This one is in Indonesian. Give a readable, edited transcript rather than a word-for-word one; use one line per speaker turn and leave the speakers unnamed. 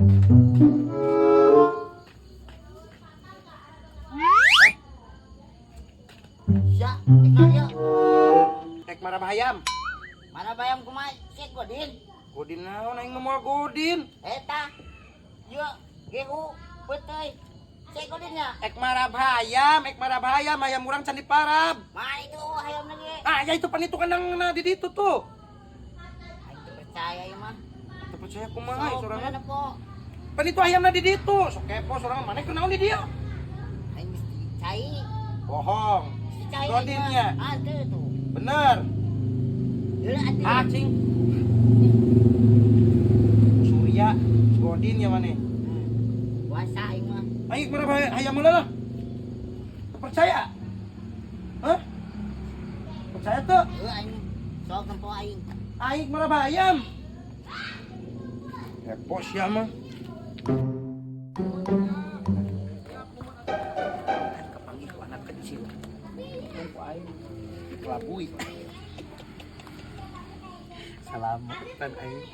Siya, ikaw yo.
Tek marabahayam.
Mana bayam kumai? Cek godin.
Godin naon aing mah moal godin.
Eta. Yo, gehu peuteui. Cek godinnya.
Ek marabahayam, ayam urang can diparab.
Mah itu hayam lagi.
Ah, ya itu pan itu kandang na di ditu tuh.
Aing teu percaya ieu mah.
Teu percaya kumaha
Sok,
sorang.
mana po?
Pan itu ayamna di ditu. Sok kepo sorang mana kunaon di dia?
Aing mesti cai.
Bohong.
Mesti cai.
Godinnya.
Ada tuh.
Bener.
Heula atuh.
Ah, cing. Surya, godin ya mana?
Puasa aing mah.
Aing marabahayam heula lah. Percaya? Hah? Percaya tuh?
Heula aing. Sok tempo aing.
Aing marabahayam. Kepo sia mah. Kan kepanggil ku anak kecil. Tunggu aing kelabui. Salamatan aing.